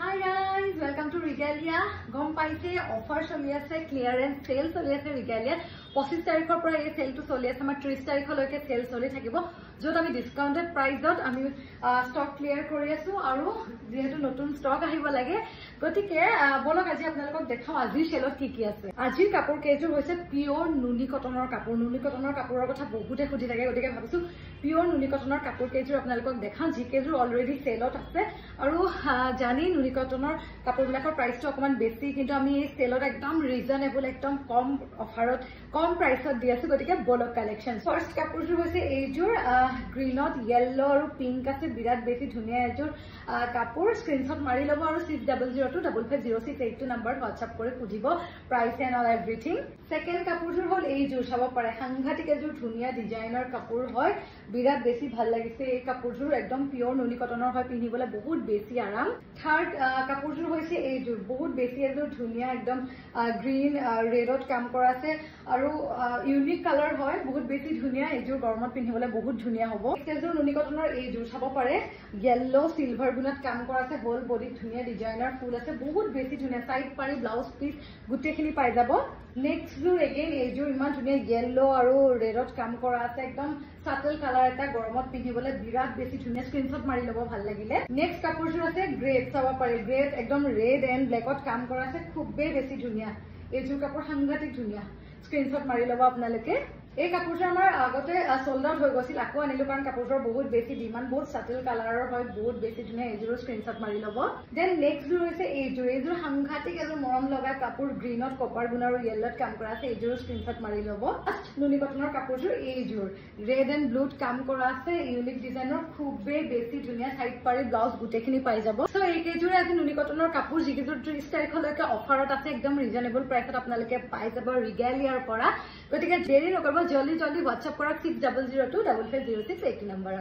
Hi guys, welcome to Regalia. গম পাইছে offer চলি আছে, ক্লিয়াৰেন্স সেল চলি আছে Regalia 25 তাৰিখৰ পৰা এই সেলটো চলি আছে, আমাৰ 30 তাৰিখলৈকে সেল চলি থাকিব, যত আমি ডিসকাউন্টেড প্ৰাইসত আমি ষ্টক ক্লিয়াৰ কৰি আছো আৰু যেহেতু নতুন ষ্টক আহিব লাগে গতিকে বলক আজি আপোনালোকক দেখাও আজিৰ সেলত কি আছে। আজিৰ কাপোৰ কেইযোৰ হৈছে পিওৰ নুনি কটনৰ কাপোৰ। নুনি কটনৰ কাপোৰৰ কথা বহুতে খুজি থাকে, গতিকে ভাবিছো পিওৰ নুনি কটনৰ কাপোৰ কেইযোৰ আপোনালোকক দেখাও, যি কেইযোৰ অলৰেডি সেলত আছে আৰু জানি নুনি কটনৰ কাপোৰবিলাকৰ প্ৰাইসটো অকমান বেছি, কিন্তু আমি এই সেলত একদম ৰিজনেবল, একদম কম অফাৰত কম প্ৰাইসত দি আছো, গতিকে বলক কালেকশন। ফাৰ্স্ট কাপোৰযোৰ হৈছে এইযোৰ গ্ৰীনত য়েলো আৰু পিংক আছে, বিৰাট বেছি ধুনীয়া এযোৰ কাপোৰ। স্ক্ৰিনশ্বট মাৰি ল'ব আৰু 600225050682 নম্বৰত হোৱাটছআপ কৰি সুধিব price and all everything. Second কাপোৰযোৰ হ'ল এইযোৰ, চাব পাৰে সাংঘাতিক এযোৰ ধুনীয়া ডিজাইনৰ কাপোৰ হয়, বিৰাট বেছি ভাল লাগিছে এই কাপোৰযোৰ, একদম পিওৰ নুনি কটনৰ হয়, পিন্ধিবলৈ বহুত বেছি আৰাম। থাৰ্ড কাপোৰযোৰ হৈছে এইযোৰ, বহুত বেছি এযোৰ ধুনীয়া একদম গ্ৰীন ৰেডত কাম কৰা আছে আৰু ইউনিক কালাৰ হয়, বহুত বেছি ধুনীয়া, এইযোৰ গৰমত পিন্ধিবলৈ বহুত ধুনীয়া হ'ব। এইযোৰ নুনি কটনৰ এইযোৰ চাব পাৰে য়েলো সিলভাৰ গুণত কাম কৰা আছে, হোল বডিত ধুনীয়া ডিজাইনাৰ ফুল আছে, বহুত বেছি ধুনীয়া, সাইড পাৰি ব্লাউজ পিস গোটেইখিনি পাই যাব। নেক্সট যোৰ এগেইন এইযোৰ ইমান ধুনীয়া য়েলো আৰু ৰেডত কাম কৰা আছে, একদম সাটল কালাৰ এটা, গৰমত পিন্ধিবলৈ বিৰাট বেছি ধুনীয়া, স্ক্ৰিনশ্বট মাৰি ল'ব ভাল লাগিলে। নেক্সট কাপোৰযোৰ আছে গ্ৰেড, চাব পাৰে গ্ৰেড একদম ৰেড এণ্ড ব্লেকত কাম কৰা আছে, খুবেই বেছি ধুনীয়া এইযোৰ কাপোৰ, সাংঘাতিক ধুনীয়া, স্ক্ৰিনশ্বট মাৰি ল'ব আপোনালোকে। এই কাপোৰযোৰ আমাৰ আগতে সোল্ড আউট হৈ গৈছিল, আকৌ আনিলো কাৰণ কাপোৰযোৰ বহুত বেছি ডিমাণ্ড, বহুত সাটল কালাৰৰ হয়, বহুত বেছি ধুনীয়া, এইযোৰ স্ক্ৰিনশ্বট মাৰি ল'ব। দেন নেক্সট যোৰ হৈছে এইযোৰ সাংঘাতিক এযোৰ মৰম লগা কাপোৰ, গ্ৰীনত কপাৰ গুণ আৰু য়েল্লোত কাম কৰা আছে, এইযোৰ স্ক্ৰিনশ্বট মাৰি ল'ব। নুনি কটনৰ কাপোৰযোৰ এইযোৰ ৰেড এণ্ড ব্লুত কাম কৰা আছে, ইউনিক ডিজাইনৰ, খুবেই বেছি ধুনীয়া, সাইড পাৰি ব্লাউজ গোটেইখিনি পাই যাব। চ' এইকেইযোৰে আজি নুনি কটনৰ কাপোৰ, যিকেইযোৰ 30 তাৰিখলৈকে অফাৰত আছে, একদম ৰিজনেবল প্ৰাইচত আপোনালোকে পাই যাব ৰিগেলিয়াৰ পৰা, গতিকে দেৰি নকৰিব, জলদি হোৱাটছআপ কৰক 600225050682 নম্বৰত।